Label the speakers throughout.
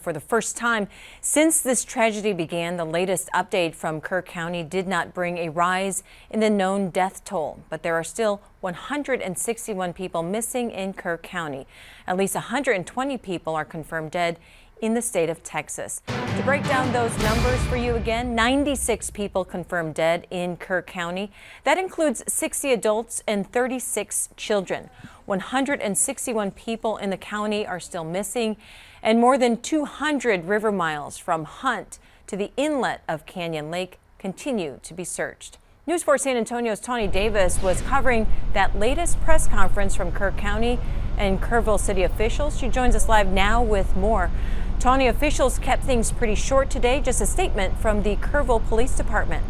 Speaker 1: For the first time since this tragedy began, the latest update from Kerr County did not bring a rise in the known death toll, but there are still 161 people missing in Kerr County. At least 120 people are confirmed dead in the state of Texas. To break down those numbers for you again, 96 people confirmed dead in Kerr County. That includes 60 adults and 36 children. 161 people in the county are still missing, and more than 200 river miles from Hunt to the inlet of Canyon Lake continue to be searched. News 4 San Antonio's Tawny Davis was covering that latest press conference from Kerr County and Kerrville city officials. She joins us live now with more. Tawny, officials kept things pretty short today. Just a statement from the Kerrville Police Department.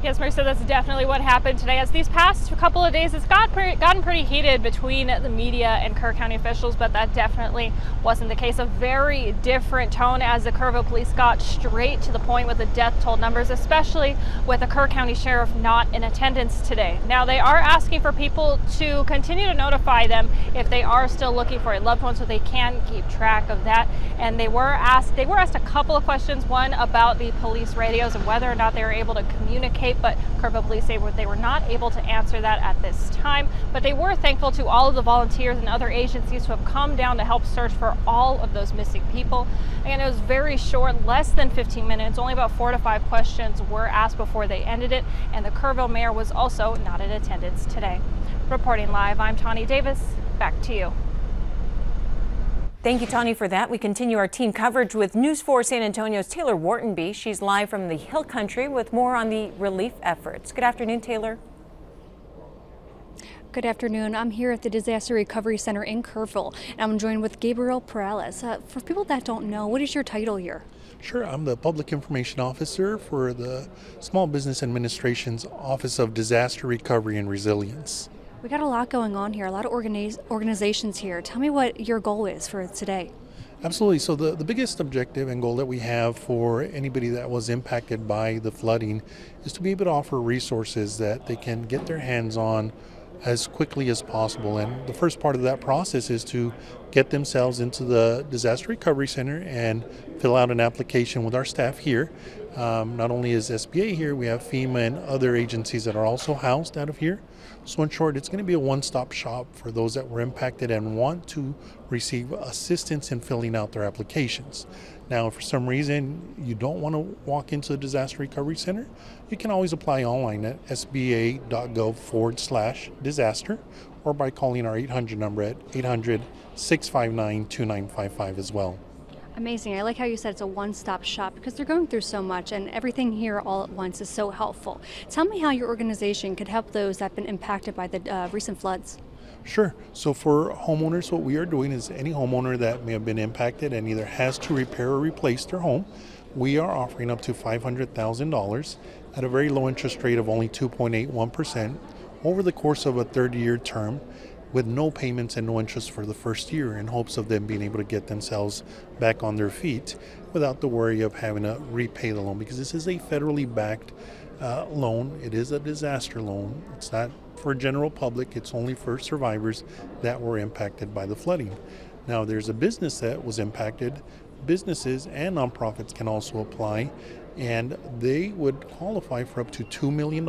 Speaker 2: Yes, Marissa, that's definitely what happened today. As these past couple of days, it's gotten pretty heated between the media and Kerr County officials, but that definitely wasn't the case. A very different tone as the Kerrville police got straight to the point with the death toll numbers, especially with the Kerr County sheriff not in attendance today. Now, they are asking for people to continue to notify them if they are still looking for a loved one so they can keep track of that. And they were asked a couple of questions, one about the police radios and whether or not they were able to communicate, but Kerrville police say they were not able to answer that at this time. But they were thankful to all of the volunteers and other agencies who have come down to help search for all of those missing people. Again, it was very short, less than 15 minutes. Only about 4 to 5 questions were asked before they ended it, and the Kerrville mayor was also not in attendance today. Reporting live, I'm Tawny Davis. Back to you.
Speaker 1: Thank you, Tawny, for that. We continue our team coverage with News 4 San Antonio's Taylor Whartonby. She's live from the Hill Country with more on the relief efforts. Good afternoon, Taylor.
Speaker 3: Good afternoon. I'm here at the Disaster Recovery Center in Kerrville, and I'm joined with Gabriel Perales. For people that don't know, what is your title here?
Speaker 4: Sure, I'm the Public Information Officer for the Small Business Administration's Office of Disaster Recovery and Resilience.
Speaker 3: We got a lot going on here, a lot of organizations here. Tell me what your goal is for today.
Speaker 4: Absolutely. So the biggest objective and goal that we have for anybody that was impacted by the flooding is to be able to offer resources that they can get their hands on as quickly as possible. And the first part of that process is to get themselves into the Disaster Recovery Center and fill out an application with our staff here. Not only is SBA here, we have FEMA and other agencies that are also housed out of here. So in short, it's going to be a one-stop shop for those that were impacted and want to receive assistance in filling out their applications. Now, if for some reason you don't want to walk into the Disaster Recovery Center, you can always apply online at sba.gov/disaster or by calling our 800 number at 800-659-2955 as well.
Speaker 3: Amazing. I like how you said it's a one-stop shop because they're going through so much and everything here all at once is so helpful. Tell me how your organization could help those that have been impacted by the recent floods.
Speaker 4: Sure. So for homeowners, what we are doing is any homeowner that may have been impacted and either has to repair or replace their home, we are offering up to $500,000 at a very low interest rate of only 2.81% over the course of a 30-year term, with no payments and no interest for the first year, in hopes of them being able to get themselves back on their feet without the worry of having to repay the loan, because this is a federally backed loan. It is a disaster loan. It's not for general public. It's only for survivors that were impacted by the flooding. Now, there's a business that was impacted. Businesses and nonprofits can also apply, and they would qualify for up to $2 million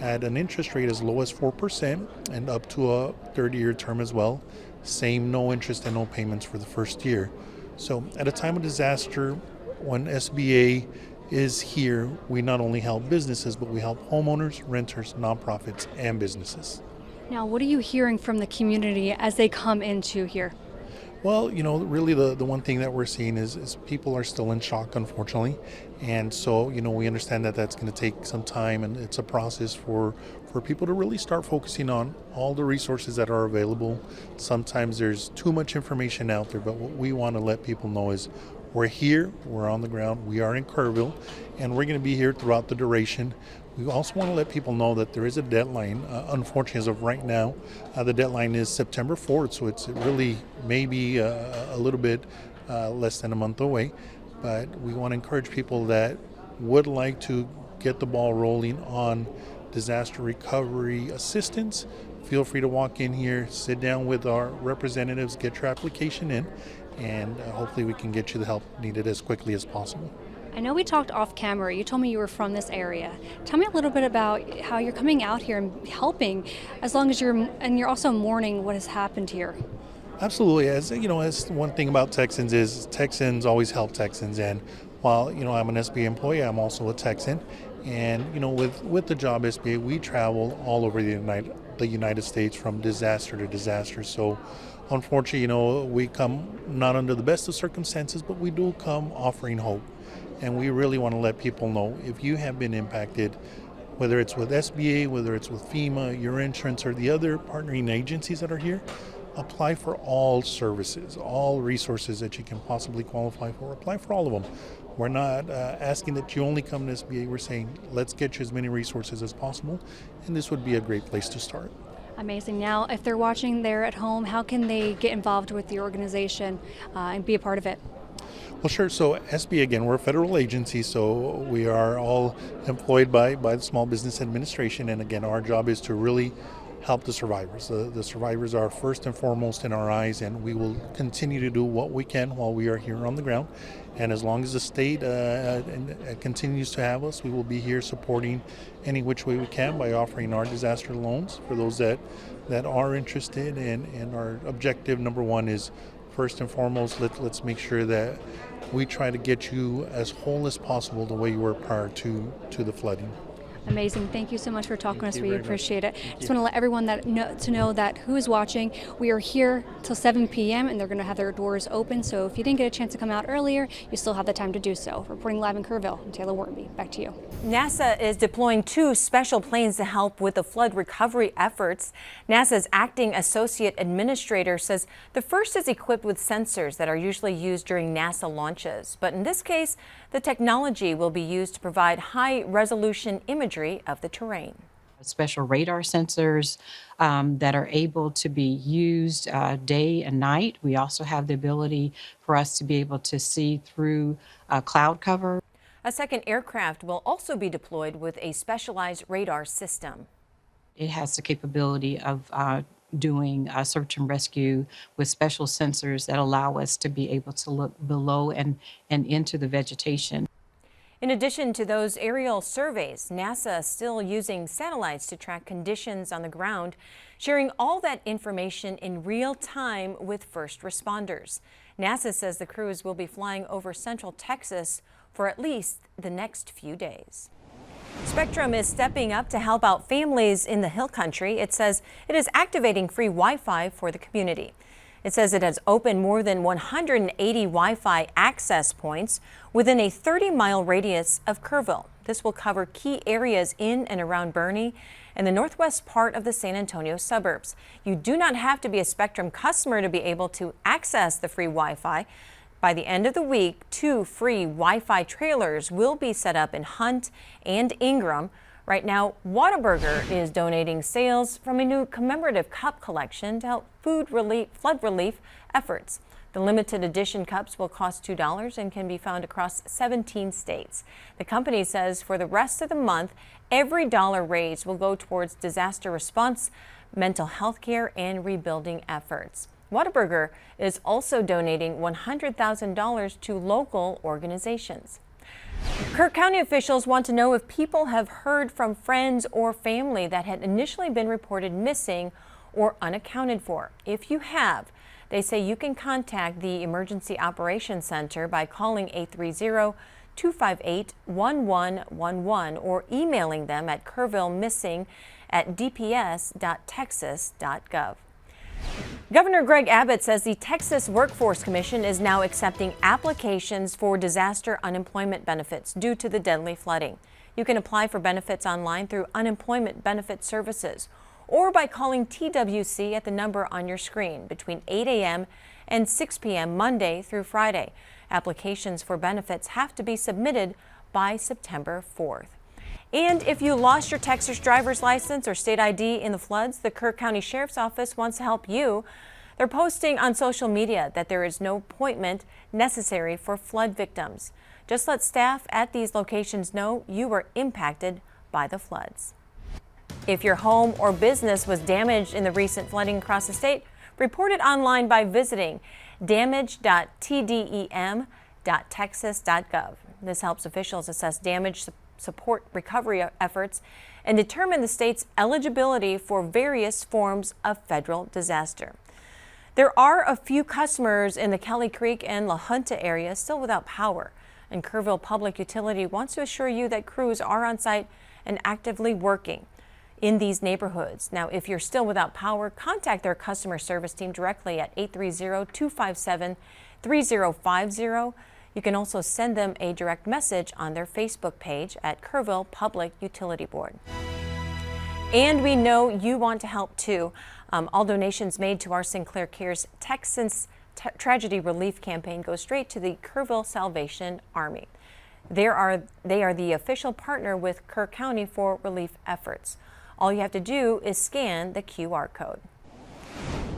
Speaker 4: at an interest rate as low as 4% and up to a 30-year term as well. Same, no interest and no payments for the first year. So at a time of disaster, when SBA is here, we not only help businesses, but we help homeowners, renters, nonprofits, and businesses.
Speaker 3: Now, what are you hearing from the community as they come into here?
Speaker 4: Well, really the one thing that we're seeing is people are still in shock, unfortunately. And so, we understand that that's going to take some time, and it's a process for people to really start focusing on all the resources that are available. Sometimes there's too much information out there, but what we want to let people know is we're here, we're on the ground, we are in Kerrville, and we're going to be here throughout the duration. We also want to let people know that there is a deadline. Unfortunately, as of right now, the deadline is September 4th, so it's really maybe a little bit less than a month away. But we want to encourage people that would like to get the ball rolling on disaster recovery assistance, feel free to walk in here, sit down with our representatives, get your application in, and hopefully we can get you the help needed as quickly as possible.
Speaker 3: I know we talked off camera. You told me you were from this area. Tell me a little bit about how you're coming out here and helping, as long as you're also mourning what has happened here.
Speaker 4: Absolutely. As you know, as one thing about Texans is Texans always help Texans, and while I'm an SBA employee, I'm also a Texan. And with the job SBA, we travel all over the United States from disaster to disaster. So unfortunately, we come not under the best of circumstances, but we do come offering hope. And we really want to let people know, if you have been impacted, whether it's with SBA, whether it's with FEMA, your insurance, or the other partnering agencies that are here, apply for all services, all resources that you can possibly qualify for. Apply for all of them. We're not asking that you only come to SBA. We're saying, let's get you as many resources as possible, and this would be a great place to start.
Speaker 3: Amazing. Now, if they're watching there at home, how can they get involved with the organization and be a part of it?
Speaker 4: Well, sure. So SBA, again, we're a federal agency, so we are all employed by the Small Business Administration. And again, our job is to really help the survivors. The survivors are first and foremost in our eyes, and we will continue to do what we can while we are here on the ground. And as long as the state continues to have us, we will be here supporting any which way we can by offering our disaster loans for those that are interested. And our objective number one is, first and foremost, let's make sure that we try to get you as whole as possible the way you were prior to the flooding.
Speaker 3: Amazing. Thank you so much for talking to us. We appreciate it.
Speaker 4: Thank
Speaker 3: Just want to let everyone know that who is watching, we are here till 7 p.m. and they're going to have their doors open. So if you didn't get a chance to come out earlier, you still have the time to do so. Reporting live in Kerrville, I'm Taylor Whartonby. Back to you.
Speaker 1: NASA is deploying 2 special planes to help with the flood recovery efforts. NASA's acting associate administrator says the first is equipped with sensors that are usually used during NASA launches. But in this case, the technology will be used to provide high-resolution imagery of the terrain.
Speaker 5: Special radar sensors that are able to be used day and night. We also have the ability for us to be able to see through cloud cover.
Speaker 1: A second aircraft will also be deployed with a specialized radar system.
Speaker 5: It has the capability of doing search and rescue with special sensors that allow us to be able to look below and into the vegetation.
Speaker 1: In addition to those aerial surveys, NASA is still using satellites to track conditions on the ground, sharing all that information in real time with first responders. NASA says the crews will be flying over central Texas for at least the next few days. Spectrum is stepping up to help out families in the Hill Country. It says it is activating free Wi-Fi for the community. It says it has opened more than 180 Wi-Fi access points within a 30-mile radius of Kerrville. This will cover key areas in and around Boerne and the northwest part of the San Antonio suburbs. You do not have to be a Spectrum customer to be able to access the free Wi-Fi. By the end of the week, 2 free Wi-Fi trailers will be set up in Hunt and Ingram. Right now, Whataburger is donating sales from a new commemorative cup collection to help flood relief efforts. The limited edition cups will cost $2 and can be found across 17 states. The company says for the rest of the month, every dollar raised will go towards disaster response, mental health care, and rebuilding efforts. Whataburger is also donating $100,000 to local organizations. Kerr County officials want to know if people have heard from friends or family that had initially been reported missing or unaccounted for. If you have, they say you can contact the Emergency Operations Center by calling 830-258-1111 or emailing them at kerrvillemissing@dps.texas.gov. Governor Greg Abbott says the Texas Workforce Commission is now accepting applications for disaster unemployment benefits due to the deadly flooding. You can apply for benefits online through Unemployment Benefit Services or by calling TWC at the number on your screen between 8 a.m. and 6 p.m. Monday through Friday. Applications for benefits have to be submitted by September 4th. And if you lost your Texas driver's license or state ID in the floods, the Kerr County Sheriff's Office wants to help you. They're posting on social media that there is no appointment necessary for flood victims. Just let staff at these locations know you were impacted by the floods. If your home or business was damaged in the recent flooding across the state, report it online by visiting damage.tdem.texas.gov. This helps officials assess damage, support recovery efforts, and determine the state's eligibility for various forms of federal disaster. There are a few customers in the Kelly Creek and La Junta area still without power, and Kerrville Public Utility wants to assure you that crews are on site and actively working in these neighborhoods. Now, if you're still without power, contact their customer service team directly at 830-257-3050. You can also send them a direct message on their Facebook page at Kerrville Public Utility Board. And we know you want to help too. All donations made to our Sinclair Cares Texans Tragedy Relief Campaign go straight to the Kerrville Salvation Army. They are the official partner with Kerr County for relief efforts. All you have to do is scan the QR code.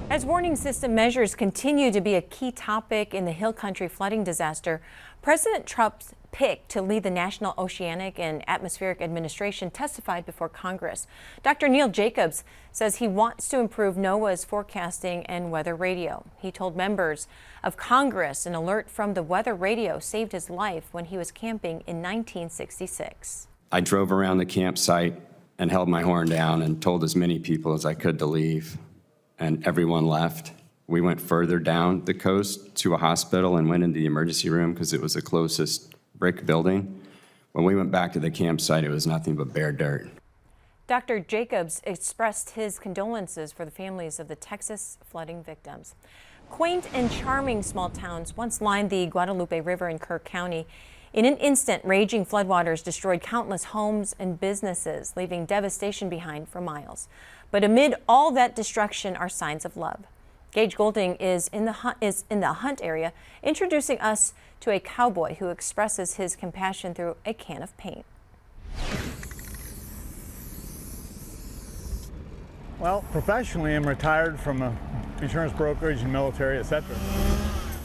Speaker 1: As warning system measures continue to be a key topic in the Hill Country flooding disaster, President Trump's pick to lead the National Oceanic and Atmospheric Administration testified before Congress. Dr. Neil Jacobs says he wants to improve NOAA's forecasting and weather radio. He told members of Congress an alert from the weather radio saved his life when he was camping in 1966.
Speaker 6: I drove around the campsite and held my horn down and told as many people as I could to leave, and everyone left. We went further down the coast to a hospital and went into the emergency room because it was the closest brick building. When we went back to the campsite, it was nothing but bare dirt.
Speaker 1: Dr. Jacobs expressed his condolences for the families of the Texas flooding victims. Quaint and charming small towns once lined the Guadalupe River in Kerr County. In an instant, raging floodwaters destroyed countless homes and businesses, leaving devastation behind for miles. But amid all that destruction are signs of love. Gage Golding is in the Hunt area, introducing us to a cowboy who expresses his compassion through a can of paint.
Speaker 7: Well, professionally, I'm retired from a insurance brokerage and military, etc.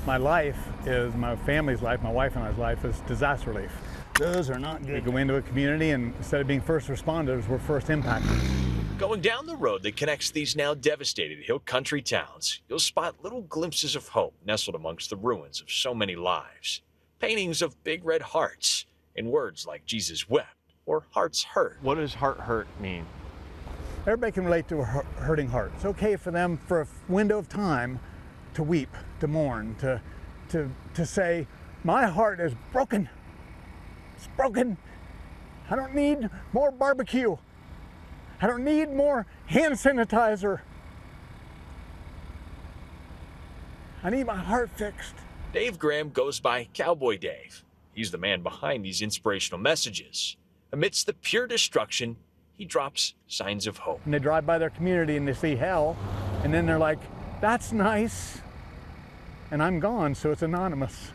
Speaker 7: My life is, my family's life, my wife and I's life is disaster relief. Those are not good. We go into a community and instead of being first responders, we're first impactors.
Speaker 8: Going down the road that connects these now devastated hill country towns, you'll spot little glimpses of hope nestled amongst the ruins of so many lives. Paintings of big red hearts and words like Jesus wept or hearts hurt.
Speaker 9: What does heart hurt mean?
Speaker 7: Everybody can relate to a hurting heart. It's okay for them for a window of time to weep, to mourn, to say, my heart is broken. It's broken. I don't need more barbecue. I don't need more hand sanitizer. I need my heart fixed.
Speaker 8: Dave Graham goes by Cowboy Dave. He's the man behind these inspirational messages. Amidst the pure destruction, he drops signs of hope.
Speaker 7: And they drive by their community and they see hell, and then they're like, that's nice. And I'm gone, so it's anonymous.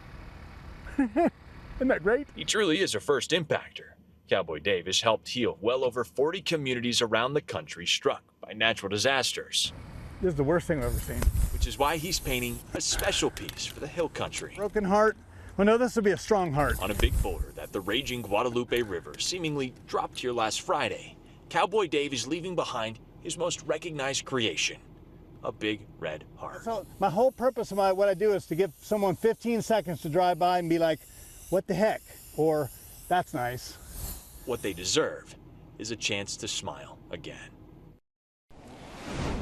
Speaker 7: Isn't that great?
Speaker 8: He truly is a first impactor. Cowboy Dave has helped heal well over 40 communities around the country struck by natural disasters.
Speaker 7: This is the worst thing I've ever seen.
Speaker 8: Which is why he's painting a special piece for the hill country.
Speaker 7: Broken heart. Well, no, this will be a strong heart.
Speaker 8: On a big boulder that the raging Guadalupe River seemingly dropped here last Friday, Cowboy Dave is leaving behind his most recognized creation, a big red heart.
Speaker 7: So my whole purpose of what I do is to give someone 15 seconds to drive by and be like, what the heck? Or, that's nice.
Speaker 8: What they deserve is a chance to smile again.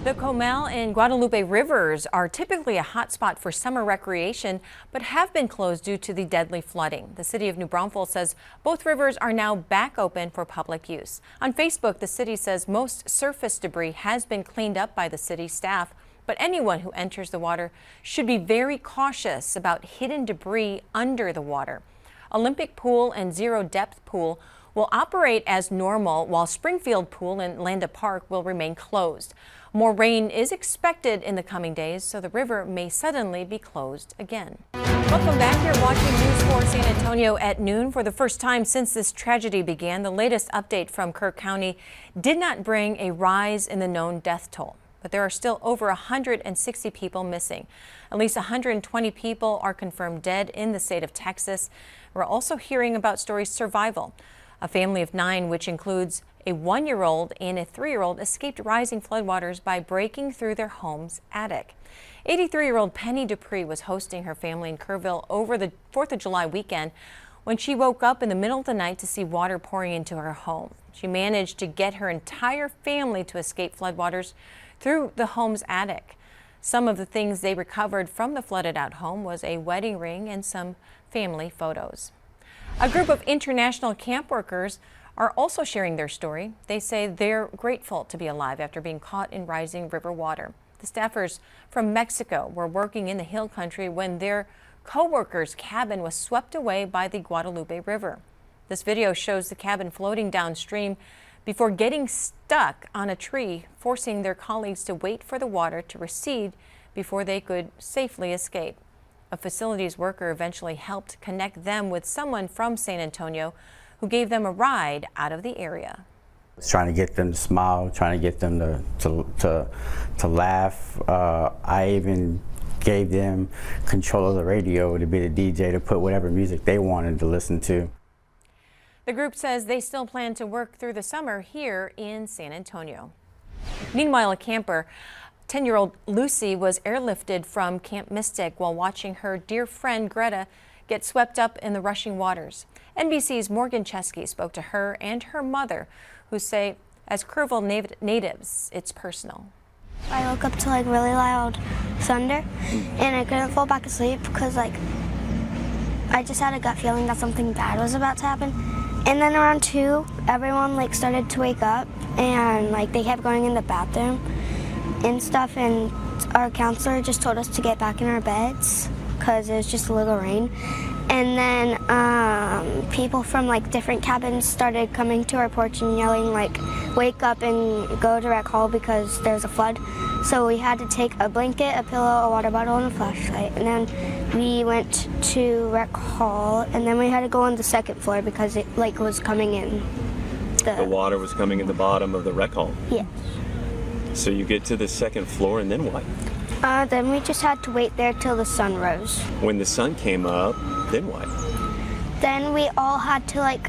Speaker 1: The Comal and Guadalupe rivers are typically a hotspot for summer recreation, but have been closed due to the deadly flooding. The city of New Braunfels says both rivers are now back open for public use. On Facebook, the city says most surface debris has been cleaned up by the city staff, but anyone who enters the water should be very cautious about hidden debris under the water. Olympic Pool and Zero Depth Pool will operate as normal, while Springfield Pool and Landa Park will remain closed. More rain is expected in the coming days, so the river may suddenly be closed again. Welcome back. You're watching News 4 San Antonio at noon. For the first time since this tragedy began, the latest update from Kerr County did not bring a rise in the known death toll, but there are still over 160 people missing. At least 120 people are confirmed dead in the state of Texas. We're also hearing about stories survival. A family of 9, which includes A 1-year-old and a 3-year-old escaped rising floodwaters by breaking through their home's attic. 83-year-old Penny Dupree was hosting her family in Kerrville over the 4th of July weekend when she woke up in the middle of the night to see water pouring into her home. She managed to get her entire family to escape floodwaters through the home's attic. Some of the things they recovered from the flooded out home was a wedding ring and some family photos. A group of international camp workers are also sharing their story. They say they're grateful to be alive after being caught in rising river water. The staffers from Mexico were working in the hill country when their co-worker's cabin was swept away by the Guadalupe River. This video shows the cabin floating downstream before getting stuck on a tree, forcing their colleagues to wait for the water to recede before they could safely escape. A facilities worker eventually helped connect them with someone from San Antonio who gave them a ride out of the area.
Speaker 9: Trying to get them to smile, trying to get them to laugh. I even gave them control of the radio to be the DJ to put whatever music they wanted to listen to.
Speaker 1: The group says they still plan to work through the summer here in San Antonio. Meanwhile, a camper, 10-year-old Lucy, was airlifted from Camp Mystic while watching her dear friend Greta get swept up in the rushing waters. NBC's Morgan Chesky spoke to her and her mother, who say, as Kerrville natives, it's personal.
Speaker 10: I woke up to really loud thunder, and I couldn't fall back asleep because I just had a gut feeling that something bad was about to happen. And then around 2, everyone started to wake up, and they kept going in the bathroom and stuff, and our counselor just told us to get back in our beds because it was just a little rain. And then people from different cabins started coming to our porch and yelling wake up and go to rec hall because there's a flood. So we had to take a blanket, a pillow, a water bottle, and a flashlight. And then we went to rec hall, and then we had to go on the 2nd floor because it was coming in.
Speaker 11: The water was coming in the bottom of the rec hall?
Speaker 10: Yeah.
Speaker 11: So you get to the 2nd floor, and then what?
Speaker 10: Then we just had to wait there till the sun rose.
Speaker 11: When the sun came up, then what?
Speaker 10: Then we all had to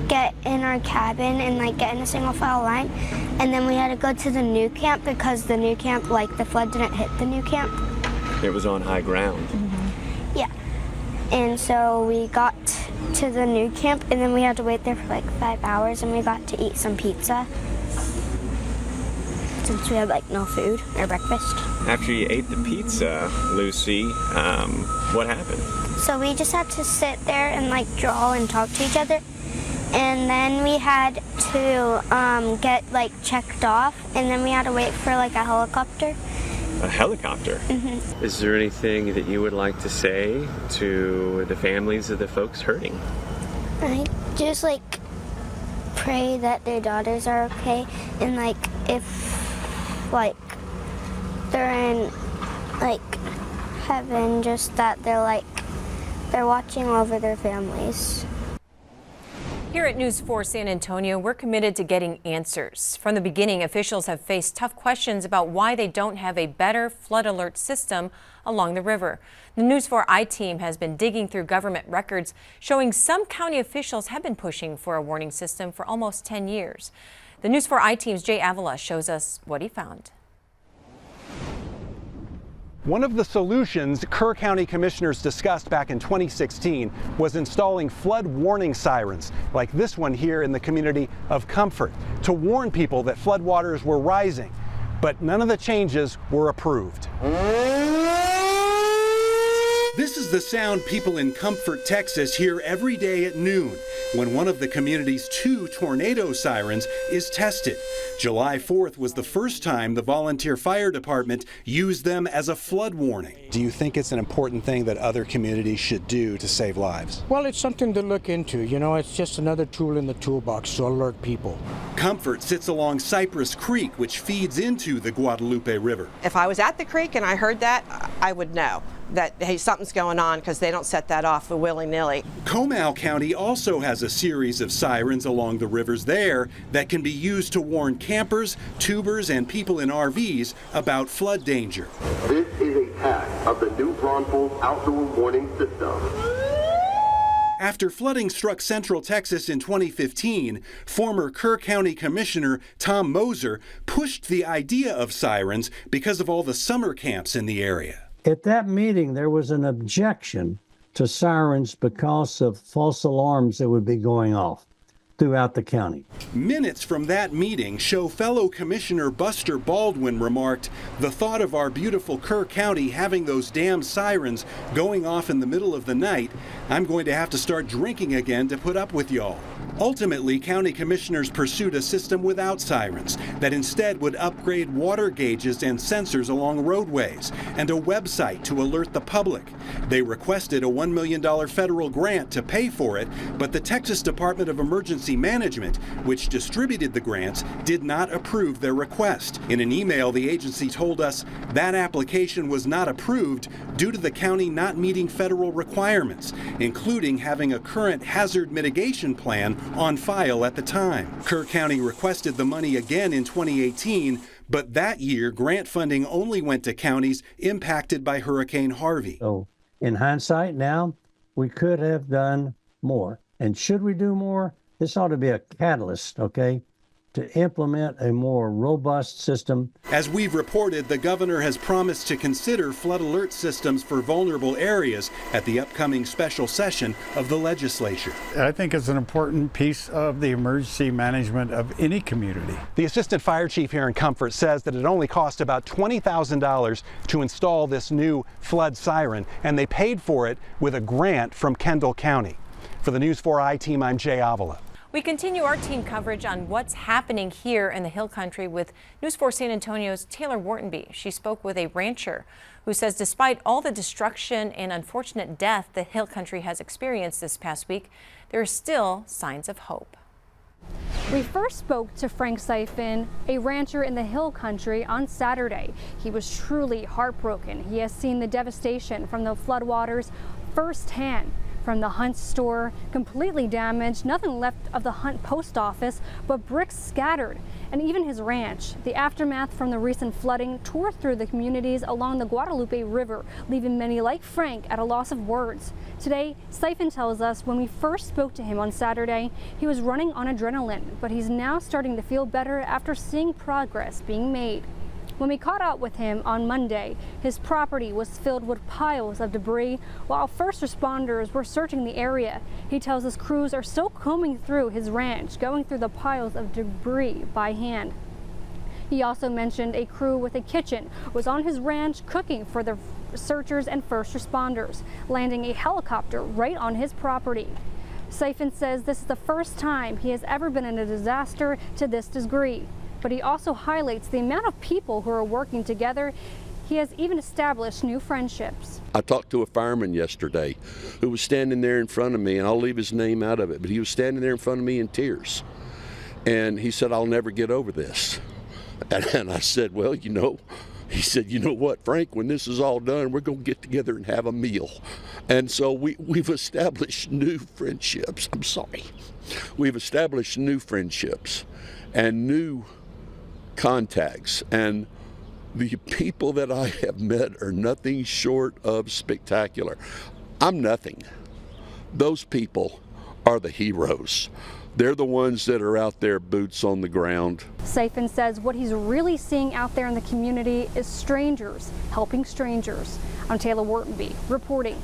Speaker 10: get in our cabin and get in a single file line, and then we had to go to the new camp because the new camp, the flood didn't hit the new camp.
Speaker 11: It was on high ground.
Speaker 10: Mm-hmm. Yeah. And so we got to the new camp, and then we had to wait there for 5 hours, and we got to eat some pizza since we had no food or breakfast.
Speaker 11: After you ate the pizza, Lucy, what happened?
Speaker 10: So we just had to sit there and draw and talk to each other, and then we had to get checked off, and then we had to wait for a helicopter.
Speaker 11: A helicopter?
Speaker 10: Mm-hmm.
Speaker 11: Is there anything that you would like to say to the families of the folks hurting?
Speaker 10: I just pray that their daughters are okay, and if they're in heaven, just that they're watching over their families.
Speaker 1: Here at News 4 San Antonio, we're committed to getting answers. From the beginning, officials have faced tough questions about why they don't have a better flood alert system along the river. The News 4 I-team has been digging through government records showing some county officials have been pushing for a warning system for almost 10 years. The News 4 I-team's Jay Avila shows us what he found.
Speaker 12: One of the solutions Kerr County commissioners discussed back in 2016 was installing flood warning sirens like this one here in the community of Comfort to warn people that floodwaters were rising. But none of the changes were approved. This is the sound people in Comfort, Texas hear every day at noon when one of the community's 2 tornado sirens is tested. July 4th was the first time the volunteer fire department used them as a flood warning. Do you think it's an important thing that other communities should do to save lives?
Speaker 13: Well, it's something to look into. It's just another tool in the toolbox to alert people.
Speaker 12: Comfort sits along Cypress Creek, which feeds into the Guadalupe River.
Speaker 14: If I was at the creek and I heard that, I would know that, hey, something's going on, because they don't set that off willy-nilly.
Speaker 12: Comal County also has a series of sirens along the rivers there that can be used to warn campers, tubers, and people in RVs about flood danger.
Speaker 15: This is a task of the new Braunfels outdoor warning system.
Speaker 12: After flooding struck Central Texas in 2015, former Kerr County Commissioner Tom Moser pushed the idea of sirens because of all the summer camps in the area.
Speaker 15: At that meeting, there was an objection to sirens because of false alarms that would be going off throughout the county.
Speaker 12: Minutes from that meeting show fellow Commissioner Buster Baldwin remarked, "The thought of our beautiful Kerr County having those damn sirens going off in the middle of the night, I'm going to have to start drinking again to put up with y'all." Ultimately, county commissioners pursued a system without sirens that instead would upgrade water gauges and sensors along roadways and a website to alert the public. They requested a $1 million federal grant to pay for it, but the Texas Department of Emergency Management, which distributed the grants, did not approve their request. In an email, the agency told us that application was not approved due to the county not meeting federal requirements, including having a current hazard mitigation plan on file at the time. Kerr County requested the money again in 2018, but that year grant funding only went to counties impacted by Hurricane Harvey.
Speaker 15: So in hindsight now, we could have done more. And should we do more? This ought to be a catalyst, okay, to implement a more robust system.
Speaker 12: As we've reported, the governor has promised to consider flood alert systems for vulnerable areas at the upcoming special session of the legislature.
Speaker 7: I think it's an important piece of the emergency management of any community.
Speaker 12: The assistant fire chief here in Comfort says that it only cost about $20,000 to install this new flood siren, and they paid for it with a grant from Kendall County. For the News 4i team, I'm Jay Avila.
Speaker 1: We continue our team coverage on what's happening here in the Hill Country with News 4 San Antonio's Taylor Whartonby. She spoke with a rancher who says despite all the destruction and unfortunate death the Hill Country has experienced this past week, there are still signs of hope.
Speaker 3: We first spoke to Frank Siphon, a rancher in the Hill Country, on Saturday. He was truly heartbroken. He has seen the devastation from the floodwaters firsthand. From the Hunt store, completely damaged, nothing left of the Hunt post office, but bricks scattered. And even his ranch. The aftermath from the recent flooding tore through the communities along the Guadalupe River, leaving many like Frank at a loss of words. Today, Siphon tells us when we first spoke to him on Saturday, he was running on adrenaline, but he's now starting to feel better after seeing progress being made. When we caught up with him on Monday, his property was filled with piles of debris while first responders were searching the area. He tells us crews are still combing through his ranch, going through the piles of debris by hand. He also mentioned a crew with a kitchen was on his ranch cooking for the searchers and first responders, landing a helicopter right on his property. Siphon says this is the first time he has ever been in a disaster to this degree. But he also highlights the amount of people who are working together. He has even established new friendships.
Speaker 16: I talked to a fireman yesterday who was standing there in front of me, and I'll leave his name out of it, but he was standing there in front of me in tears. And he said, "I'll never get over this." And I said, "Well, you know," he said, "You know what, Frank, when this is all done, we're going to get together and have a meal." And so we've established new friendships. We've established new friendships and new contacts, and the people that I have met are nothing short of spectacular. I'm nothing. Those people are the heroes. They're the ones that are out there, boots on the ground.
Speaker 3: Siphon says what he's really seeing out there in the community is strangers helping strangers. I'm Taylor Whartonby reporting.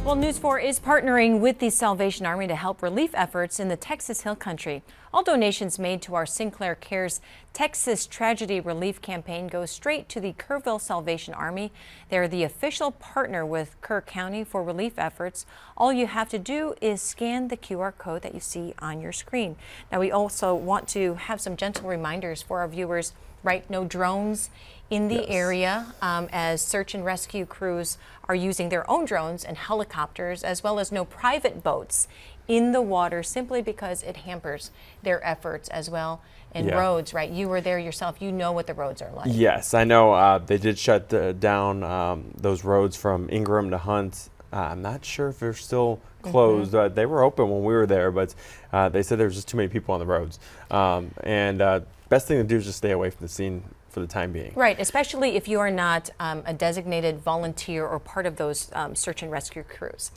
Speaker 1: Well, News 4 is partnering with the Salvation Army to help relief efforts in the Texas Hill Country. All donations made to our Sinclair Cares Texas Tragedy Relief Campaign go straight to the Kerrville Salvation Army. They're the official partner with Kerr County for relief efforts. All you have to do is scan the QR code that you see on your screen. Now, we also want to have some gentle reminders for our viewers, right? No drones in the area as search and rescue crews are using their own drones and helicopters, as well as no private boats in the water, simply because it hampers their efforts as well. And roads, right? You were there yourself. You know what the roads are like.
Speaker 17: Yes, I know they did shut down those roads from Ingram to Hunt. I'm not sure if they're still closed. They were open when we were there, but they said there was just too many people on the roads. Best thing to do is just stay away from the scene for the time being.
Speaker 1: Right, especially if you are not a designated volunteer or part of those search and rescue crews.